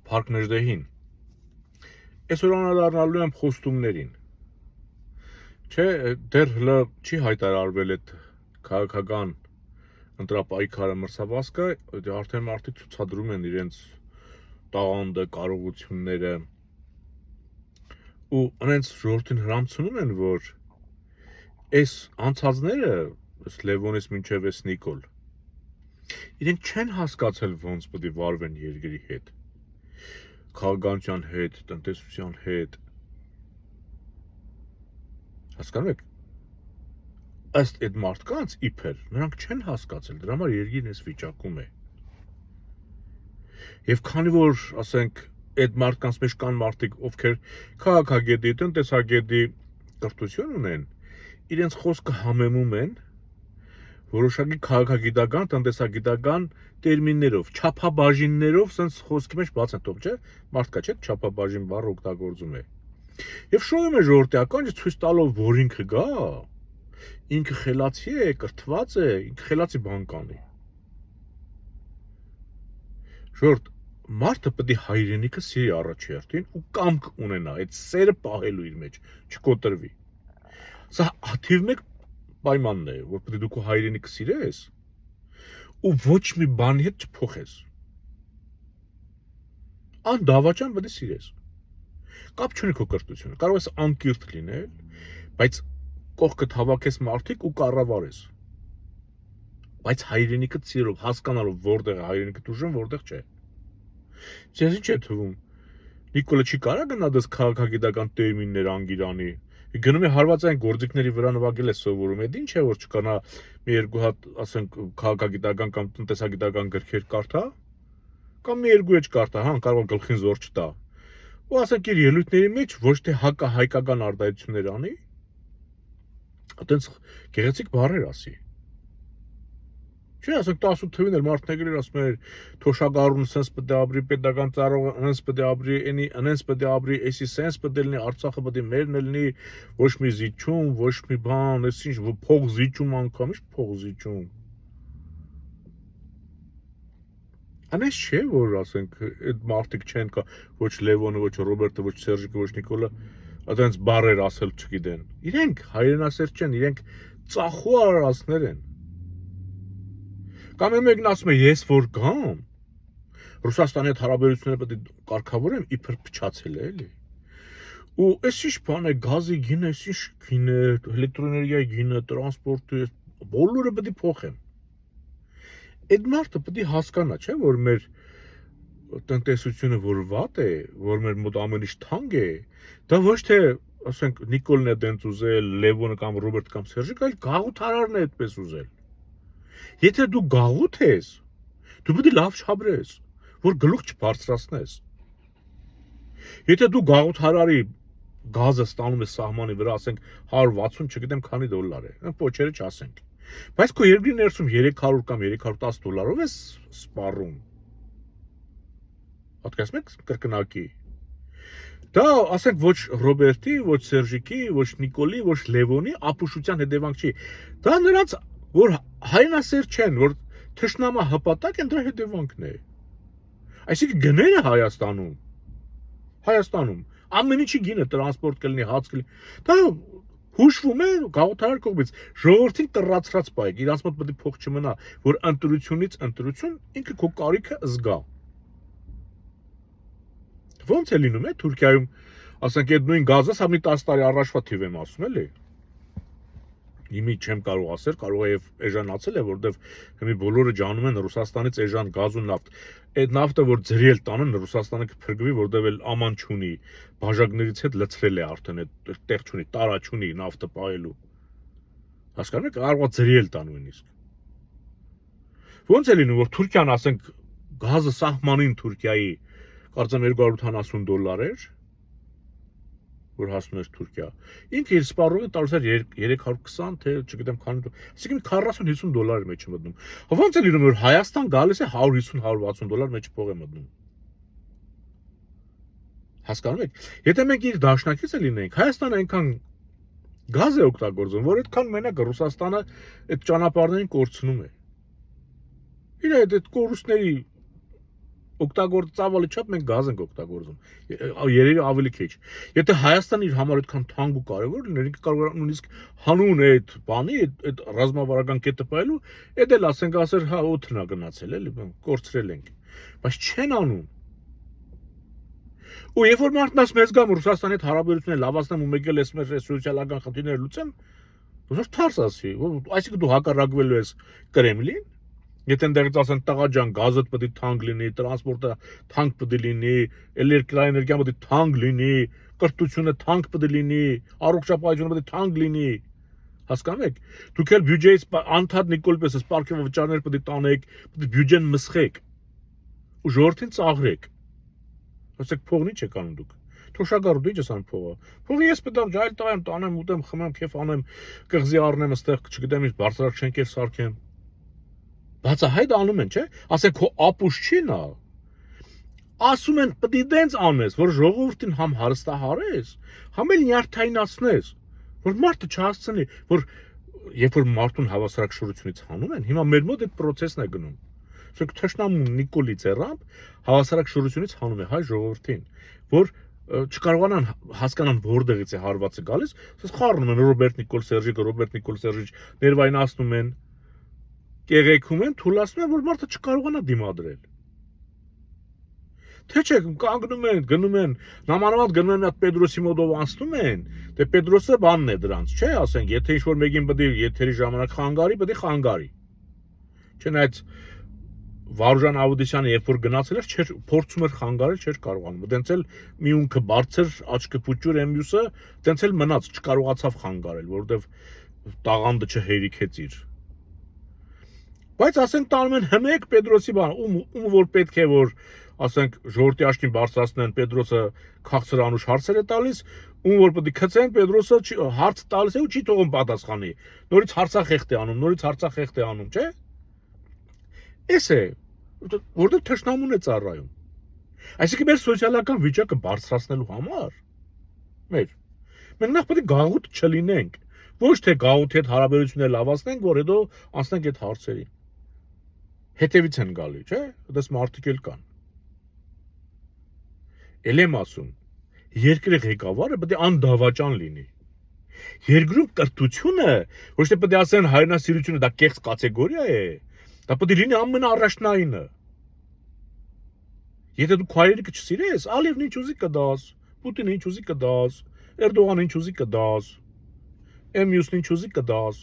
Փարքներդեհին։ Այսօր անդրադառնալու եմ խոստումներին։ Չէ, դեռ հլը չի հայտարարվել այդ քաղաքական ընտրապայքարը մրցավազքը, արդեն մարդիկ ցուցադրում են իրենց տաղանդը, կարողությունները ու նրանց ժողովրդին հրամցնում են, որ այս անցածները, այս Լևոնից մինչև այս Նիկոլ, իրենք չեն հասկացել ոնց պետք է վարվեն երկրի հետ, քաղաքականության հետ, տնտեսության հետ, հասկանում եք, ըստ այդ մարդկանց իբր, նրանք չեն հասկացել, դրա համար երկիրն այս վիճակում է։ Եվ քանի որ, ասենք, այդ մարդկանց մեջ կան մարդիկ, ովքեր քաղաքագետի, տնտեսագետի կրթություն ունեն, իրենց խոսքը համեմում են որոշակի քաղաքագիտական, տնտեսագիտական տերմիններով, չափաբաժիններով, sense խոսքի մեջ բաց են թող, չէ՞, մարդկա չէ, չափաբաժին բառը օգտագործում է։ Եվ շոյում է ժողովրդի ականջը ցույց տալով, որ ինքը գա, ինքը խելացի է, կրթված է, ինքը խելացի բան կանի։ Ժողովուրդ, մարդը պետք է հայրենիքը սիրի առաջերտին ու կամք ունենա, այդ սերը պահելու իր մեջ, չկոտրվի։ Սա թիվ 1 պայմանն է, որ պետք է դու քո հայրենիքը սիրես ու ոչ մի բանի հետ չփոխես։ Անդավաճան պետք է սիրես։ Կապ չունի քո կրթությունը, կարող ես անկիրթ լինել, բայց կողքդ հավաքես մարդիկ ու կառավարես։ Բայց հայրենիքը սիրելով, հասկանալով որտեղ է հայրենիքդ ուժը, որտեղ չէ։ Ձեզ ինչ է թվում։ Նիկոլը չի կարող գնա դες քաղաքագիտական տերմիններ անգիրանի։ Գնում է հարվածային գործիքների վրա նվագել է սովորում։ Այդ ինչ է որ չկանա մի երկու հատ, ասենք, քաղաքագիտական կամ տնտեսագիտական գրքեր կարդա, կամ մի երկու էջ կարդա, հա, կարող է գլխին զոր չտա։ Ու ասենք իր ելույթների մեջ ոչ թե հակահայկական արտահայտություններ անի, այտենց գեղեցիկ բառեր ասի։ Չէ, ասենք 18 թվին էլ մարդնեգրեր ասում էր թոշակառուն sense պետք է ապրի, պետական ծառայողը sense պետք է ապրի, այնի sense պետք է ապրի, էսի sense պետք է լինի, Արցախը պետք է մերն լինի, ոչ մի զիջում, ոչ մի բան, էս ինչ փող զիջում անգամ, ինչ փող զիջում։ Անես չէ, որ ասենք այդ մարդիկ չեն կա, ոչ Լևոնը, ոչ Ռոբերտը, ոչ Սերժիկը, ոչ Նիկոլը, այդպես բառեր ասել չգիտեն։ Իրենք հայրենասեր չեն, իրենք ծախու արարածներ են։ Կամ մեկն ասում է, ես որ գամ, Ռուսաստանի հետ հարաբերությունները պետք է կարգավորեմ, իբր փչացել է, էլի։ Ու այս ինչ բան է, գազի գինը, այս ինչ գինը, էլեկտրոէներգիայի գինը, տրանսպորտը, բոլորը պետք է փոխեմ։ Այդ մարդը պետք է հասկանա, չէ՞, որ մեր տնտեսությունը որ վատ է, որ մեր մոտ ամեն ինչ թանկ է, դա ոչ թե, ասենք, Նիկոլն է դենց ուզել, Լևոնը կամ Ռոբերտը կամ Սերժիկը, այլ գաղութարարն է այդպես ուզել։ Եթե դու գաղութ ես, դու պետք է լավ չաբրես, որ գլուխ չբարձրացնես։ Եթե դու գաղութարարի գազը ստանում ես սահմանի վրա, ասենք 160, չգիտեմ քանի դոլար է, փոչերը չասենք։ Բայց քո երկրի ներսում 300 կամ 310 դոլարով ես սպառում։ Պատկերացնում եք կրկնակի։ Դա, ասենք, ոչ Ռոբերտի, ոչ Սերժիկի, ոչ Նիկոլի, ոչ Լևոնի ապուշության հետևանք չի։ Դա նրանց, որ հայրենասեր չեն, որ թշնամա հպատակ են, դրա հետևանքն է։ Այսինքն գները Հայաստանում ամեն ինչի գինը, տրանսպորտ կլինի, հաց կլինի։ Դա հուշվում է գաղութարար կողմից, ժողովրդին տրացրած պայք, իրանց մոտ պետք է փող չմնա, որ ընտրությունից ընտրություն ինքը քո կարիքը զգա։ Ոնց է լինում է Թուրքիայում, ասենք, այդ նույն գազը, սա մի 10 տարի առաջվա թիվ եմ ասում, էլի։ Իմի չեմ կարող ասել, կարող է եւ էժանացել է, որովհետեւ հիմի բոլորը ջանում են Ռուսաստանից էժան գազ ու նավթ։ Այդ նավթը որ ձրիել տանեն Ռուսաստանը կփրկվի, որովհետեւ էլ աման չունի, բաժակներից հետ լցրել է արդեն, այդ տեղ չունի, տարա չունի նավթը պահելու։ Հասկանում եք, կարող է ձրիել տան նույնիսկ։ Ոնց է լինում, որ Թուրքիան, ասենք, գազը սահմանին Թուրքիայի, կարծեմ 270 դոլար էր, որ հասնում էր Թուրքիա։ Ինքը իր սպառողը տալիս էր 320, թե չգիտեմ քանի, այսինքն 40-50 դոլարի մեջ է մտնում։ Ոնց է լինում, որ Հայաստան գալիս է 150-160 դոլար մեջ փող է մտնում։ Հասկանում եք։ Եթե մենք իր դաշնակիցը լինեինք, Հայաստանը այնքան գազ է օգտագործում, որ այդքան մենակ Ռուսաստանը այդ ճանապարհներին կորցնում է։ Իր այդ կորուստների օգտագործ ծավալի չափ մենք գազ ենք օգտագործում։ Երևի ավելի քիչ։ Եթե Հայաստանը իր համար այդքան թանկ ու կարևոր լիներ, ինքը կարող է նույնիսկ հանուն այդ բանի, այդ ռազմավարական կետը պայելու, այդ էլ ասենք ասեր, հա, օդն է գնացել, էլի, կորցրել ենք։ Բայց չեն անում։ Ու երբ որ մարդն ասում մեզ գամ Ռուսաստանի հետ հարաբերությունները լավացնեմ ու մեկ էլ ես մեր սոցիալական խնդիրները լուծեմ, դու թարս ասի, այսինքն դու հակառակվելու ես Կրեմլին, եթե ընդերից ասեն տղա ջան, գազը պետք է թանկ լինի, տրանսպորտը թանկ պետք է լինի, էլեկտրաէներգիան պետք է թանկ լինի, կրթությունը թանկ պետք է լինի, առողջապահությունը պետք է թանկ լինի, հասկանում եք։ Դուք էլ բյուջեից անդադ Նիկոլ պես սպարկել վճարներ պետք է տանեք, պետք է բյուջեն մսխեք ու ժողովրդին ծաղրեք։ Ասեք փողն ի՞նչ եք անում դուք։ Թոշակառու դու ի՞նչ ես անում փողը։ Փողը ես պետք է ջայլ տայեմ, տանեմ, ուտեմ, խմեմ, քեֆ անեմ, կղզի առնեմ, այստեղ չգիտեմ ինչ բարձրակ շենքեր սարքեմ։ Բացահայտ անում են, չէ՞։ Ասեք քո ապուշ չի նա։ Ասում են պետք է դենց անես, որ ժողովրդին համ հարստահարես, համ էլ նյարդայնացնես, որ մարդը չհասցնի, որ երբ որ մարդուն հավասարակշռությունից հանում են, հիմա մեր մոտ այդ process-ն է գնում։ Ասենք թշնամուն Նիկոլի ձեռամբ հավասարակշռությունից հանում է հայ ժողովրդին, որ չկարողանան հասկանան որտեղից է հարվածը գալիս, ասես խառնում են Ռոբերտ Նիկոլ Սերժիչ, ներվայնացնում են, կեղեքում են, թուլացնում են, որ մարդը չկարողանա դիմադրել։ Թե չէ, կանգնում են, գնում են, նամանավանդ գնում են մի հատ Պետրոսի մոտով անցնում են, դե Պետրոսը բանն է դրանց, չէ, ասենք, եթե ինչ-որ մեկին պետք է եթերի ժամանակ խանգարի, պետք է խանգարի։ Չնայած Վարուժան Ավդիսյանը երբ որ գնացել էր, չէր փորձում էր խանգարել, չէր կարողանում։ Դենց էլ մի ունքը բարձր, աչքը փուճուր մյուսը, դենց էլ մնաց, չկարողացավ խանգարել, որովհետև տաղանդը չհերիքեց իր։ Բայց ասենք տանում են հմեկ Պետրոսի բան, ում որ պետք է որ ասենք ժողովրդի աչքին բարձրացնեն, Պետրոսը քաղցր անուշ հարցեր է տալիս, ում որ պետք է քցեն, Պետրոսը հարց տալիս է ու չի թողում պատասխանի։ Նորից հարցախեղտ է անում, չէ՞։ Էս է, որտեղ թշնամուն է ծառայում։ Այսինքն մեր սոցիալական վիճակը բարձրացնելու համար մենք նախ պետք է գաղութ չլինենք, ոչ թե գաղութի հետ հարաբերությունները լավացնենք, որ հետո անցնենք այդ հարցերին։ Հետևից են գալի, չէ՞, այդպես մարդիկ էլ կան։ Էլ եմ ասում, երկրի ղեկավարը պետք է անդավաճան լինի։ Երկրում կրթությունը ոչ թե պետք է ասեն հայրենասիրությունը դա կեղծ կատեգորիա է, դա պետք է լինի ամենաառաջնայինը։ Եթե դու քո հայրենիքը չսիրես, Ալիևն ինչ ուզի կդաս, Պուտինը ինչ ուզի կդաս, Էրդողանը ինչ ուզի կդաս, մյուսն ինչ ուզի կդաս։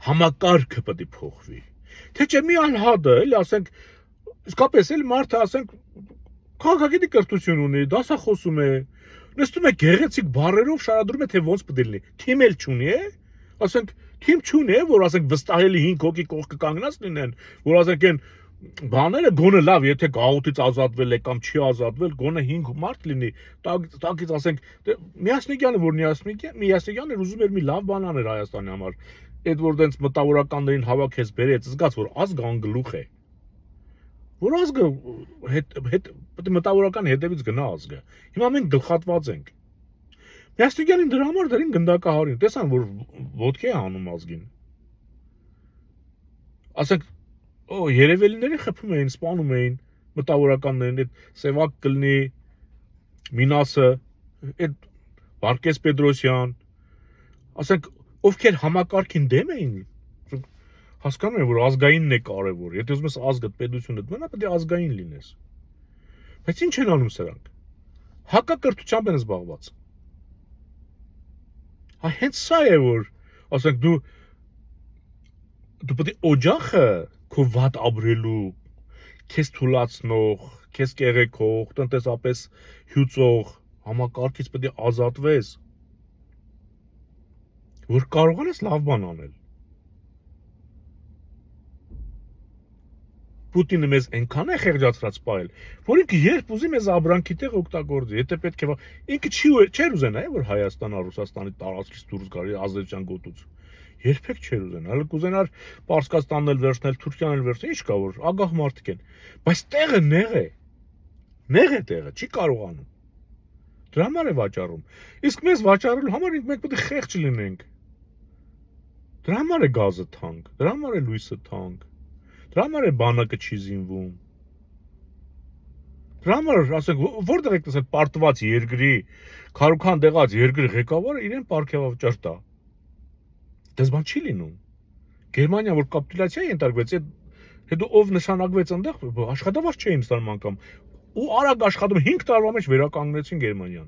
Համակարգը պետք է փոխվի։ Թե չէ մի անհատը, էլի ասենք, իսկապես էլ մարդը ասենք քաղաքագիտի կրթություն ունի, դասախոսում է, նստում է գեղեցիկ բառերով շարադրում է թե ոնց պետք է լինի։ Թիմ էլ չունի, ասենք թիմ չունի, որ ասենք վստահելի 5 հոգի կողքը կանգնած լինեն, որ ասենք այն բաները գոնե լավ, եթե գաղութից ազատվել է կամ չի ազատվել, գոնե 5 մարդ լինի, տակից ասենք Միասնիկյանը, որ Միասնիկյանը ուզում էր մի լավ բան աներ Հայաստանի համար, այդ որ դենց մտավորականներին հավաքեց, բերեց, զգաց որ ազգը անգլուխ է։ Որ ազգը պետք է մտավորական հետևից գնա ազգը։ Հիմա մենք գլխատված ենք։ Միասնիկյանին դրա համար դրին գնդակահարին, տեսան որ ոտքի է անում ազգին։ Ասենք երևելիներին խփում էին, սպանում էին մտավորականներին, այդ Սևակ կլնի, Մինասը, այդ Վարկես Պետրոսյան, ասենք ովքեր համակարգին դեմ էին, հասկանում են որ ազգայինն է կարևոր, եթե ուզում ես ազգդ պետությունդ մնա, պետք է ազգային լինես։ Բայց ինչ են անում սրանք։ Հակակրթությամբ են զբաղված։ Հենց սա է որ, ասենք դու պետք է օջախը քո վատ ապրելու, քեզ թուլացնող, քեզ կեղեքող, տնտեսապես հյուծող համակարգից պետք է ազատվես, որ կարողանաս լավ բան անել։ Պուտինը մեզ այնքան է խեղճացրած պահել, որ ինքը երբ ուզի մեզ ապրանքի տեղ օգտագործի, եթե պետք է, ինքը չէր ուզենա, որ Հայաստանը Ռուսաստանի տարածքից դուրս գալի ազատության գոտուց։ Երբեք չէր ուզենա, հələ կուզենար Պարսկաստանն էլ վերցնել, Թուրքիան էլ վերցնել, ինչ կա որ ագահ մարդիկ են, բայց տեղը նեղ է։ Նեղ է տեղը, չի կարողանում։ Դրա համար է վաճառում։ Իսկ մեզ վաճառելու համար մենք պետք է խեղճ լինենք։ Դրա համար է գազը թանկ, դրա համար է լույսը թանկ։ Դրա համար է բանակը չի զինվում։ Դրա համար, ասենք, որտեղ եք տեսել պարտված երկրի, քարուքան դեղած երկրի ղեկավարը իրեն պարգևավճար տա։ Դες բան չի լինում։ Գերմանիան որ կապիտուլյացիա ենթարկվեց, հետո ով նշանակվեց այնտեղ, աշխատավարձ չէին ստանում անգամ։ Ու արագ աշխատում 5 տարվա մեջ վերականգնեցին Գերմանիան։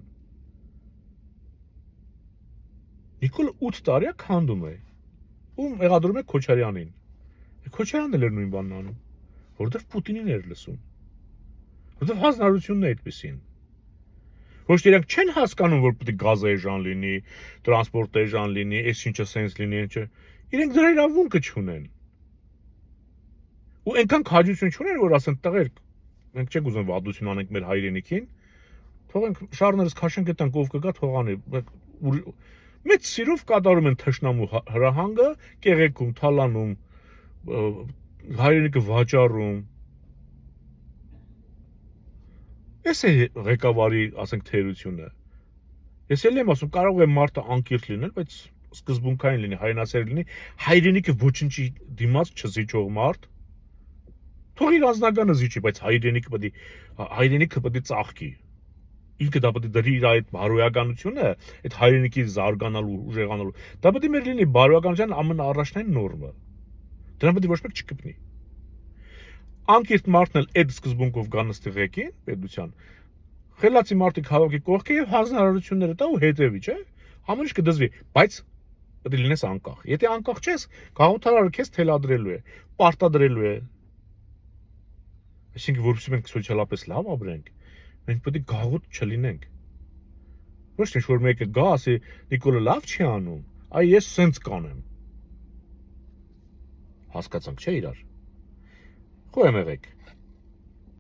Նիկոլը 8 տարի է քանդում է։ Ու մեղադրում է Քոչարյանին։ Քոչարյանն էլ էր նույն բանն անում, որովհետև Պուտինին էր լսում։ Որովհետև հանրությունն է այդպեսին։ Ոչ թե իրանք չեն հասկանում, որ պետք է գազայժան լինի, տրանսպորտեժան լինի, այս ինչը սենս լինի, ինչը։ Իրենք դրա իրավունքը չունեն։ Ու այնքան քաջություն չունեն, որ ասեն տղեր, մենք չենք ուզում վատություն անենք մեր հայրենիքին, թողենք շարներս քաշենք այդտեղ ով կգա թողանի։ Մեծ սիրով կատարում են թշնամու հրահանգը, կեղեքում, թալանում, հայրենիքը վաճառում։ Էս է ղեկավարի, ասենք, թերությունը։ Ես էլ եմ ասում, կարող է մարդը անկիրթ լինել, բայց սկզբունքային լինի, հայրենասեր լինի, հայրենիքը ոչինչի դիմաց չզիջող մարդ։ Թող իր անձնականը զիջի, բայց հայրենիքը պետք է ծաղկի։ Ինքը դա պետք է դրի իր այդ բարոյականությունը, այդ հայրենիքի զարգանալու, ուժեղանալու։ Դա պետք է մեր լինի բարոյականության ամենաառաջնային նորմը։ Դրան պետք է ոչ մեկ չկպնի։ Անկիրթ մարդն էլ այդ սկզբունքով գա նստի ղեկին, պետության։ Խելացի մարդիկ հավաքի կողքի եւ հանրությունները տա ու հետևի, չէ՞։ Ամեն ինչ կդզվի, բայց պետք է լինես անկախ։ Եթե անկախ չես, գաղութարարը քեզ թելադրելու է, պարտադրելու է։ Այսինքն որովհետեւ մենք սոցիալապես լավ ապրենք, մենք պետք է գաղութ չլինենք։ Ոչ թե որ մեկը գա, ասի Նիկոլը լավ չի անում, այ ես սենց կանեմ։ Հասկացանք, չէ՞ իրար։ Խոյեմ եղեք։